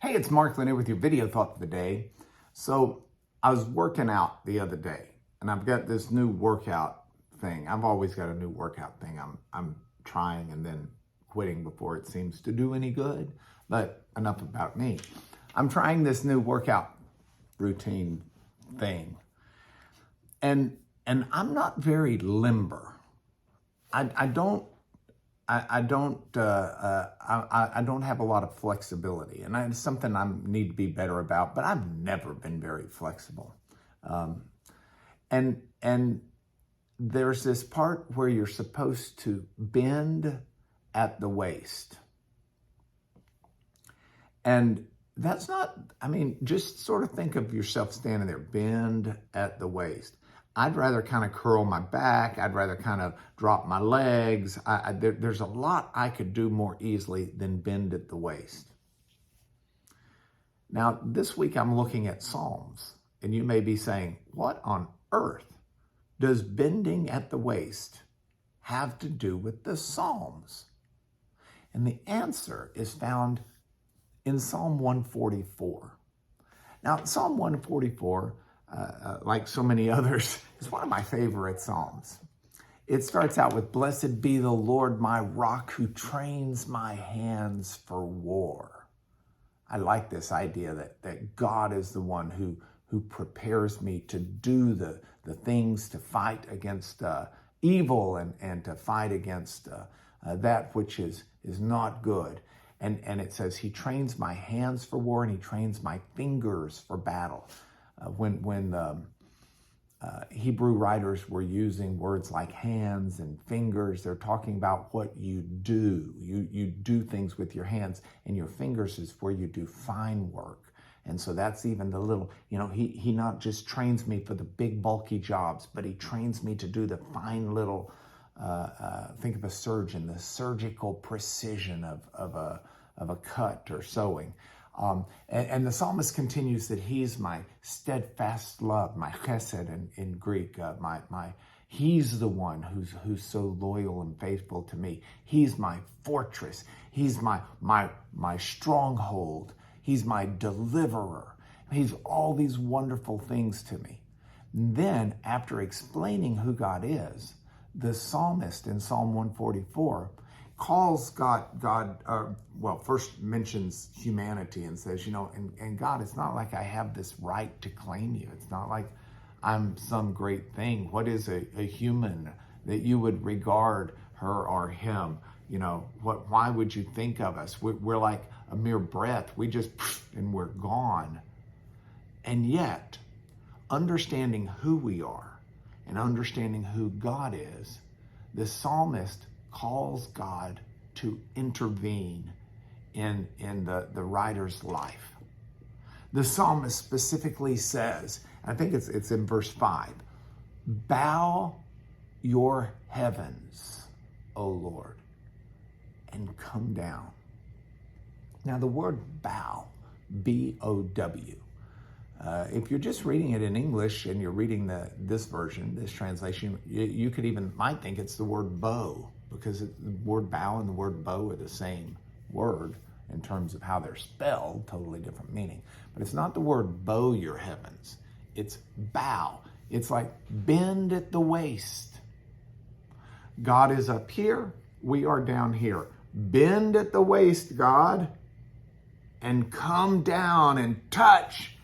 Hey, it's Mark Lanier with your video thought of the day. So I was working out the other day, and I've got this new workout thing. I've always got a new workout thing I'm trying and then quitting before it seems to do any good. But enough about me. I'm trying this new workout routine thing, and I'm not very limber. I don't have a lot of flexibility, and it's something I need to be better about, but I've never been very flexible. And there's this part where you're supposed to bend at the waist. And that's not, just sort of think of yourself standing there, bend at the waist. I'd rather kind of curl my back. I'd rather kind of drop my legs. There's a lot I could do more easily than bend at the waist. Now, this week I'm looking at Psalms, and you may be saying, what on earth does bending at the waist have to do with the Psalms? And the answer is found in Psalm 144. Now, Psalm 144, like so many others, is one of my favorite Psalms. It starts out with, "Blessed be the Lord, my rock, who trains my hands for war." I like this idea that God is the one who prepares me to do the things to fight against evil and to fight against that which is not good. And it says, he trains my hands for war and he trains my fingers for battle. When Hebrew writers were using words like hands and fingers, they're talking about what you do. You do things with your hands, and your fingers is where you do fine work. And so that's even the little, he not just trains me for the big bulky jobs, but he trains me to do the fine little, think of a surgeon, the surgical precision of a cut or sewing. And the psalmist continues that he's my steadfast love, my chesed in Greek, he's the one who's so loyal and faithful to me. He's my fortress. He's my stronghold. He's my deliverer. He's all these wonderful things to me. And then, after explaining who God is, the psalmist in Psalm 144 calls first mentions humanity and says, and God, it's not like I have this right to claim you. It's not like I'm some great thing. What is a human that you would regard her or him? Why would you think of us? We're like a mere breath. We just, and we're gone. And yet, understanding who we are and understanding who God is, the psalmist calls God to intervene in the writer's life. The psalmist specifically says, I think it's in verse 5, "Bow your heavens, O Lord, and come down." Now the word bow, B-O-W, if you're just reading it in English and you're reading this version, this translation, you might think it's the word bow, because the word bow and the word bow are the same word in terms of how they're spelled, totally different meaning. But it's not the word bow your heavens, it's bow. It's like bend at the waist. God is up here, we are down here. Bend at the waist, God, and come down and touch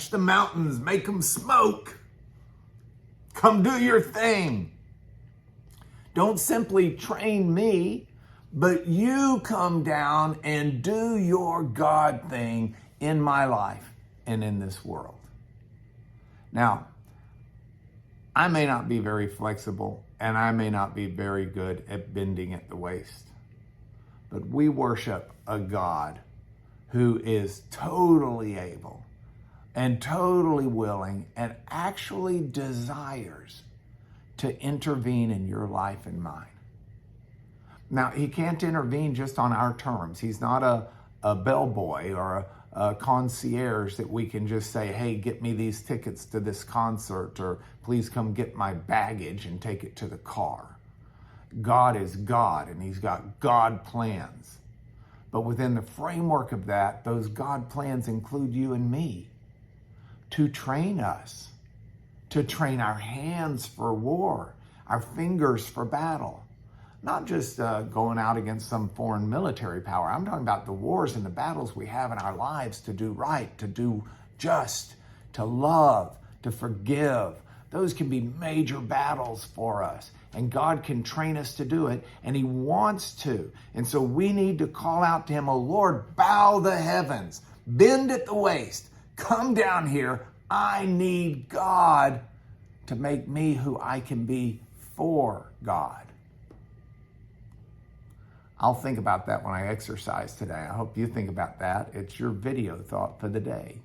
the mountains, make them smoke. Come do your thing. Don't simply train me, but you come down and do your God thing in my life and in this world. Now, I may not be very flexible, and I may not be very good at bending at the waist, but we worship a God who is totally able and totally willing and actually desires to intervene in your life and mine. Now, he can't intervene just on our terms. He's not a bellboy or a concierge that we can just say, hey, get me these tickets to this concert, or please come get my baggage and take it to the car. God is God, and he's got God plans. But within the framework of that, those God plans include you and me to train us, to train our hands for war, our fingers for battle. Not just going out against some foreign military power. I'm talking about the wars and the battles we have in our lives to do right, to do just, to love, to forgive. Those can be major battles for us. And God can train us to do it, and he wants to. And so we need to call out to him, oh Lord, bow the heavens, bend at the waist, come down here. I need God to make me who I can be for God. I'll think about that when I exercise today. I hope you think about that. It's your video thought for the day.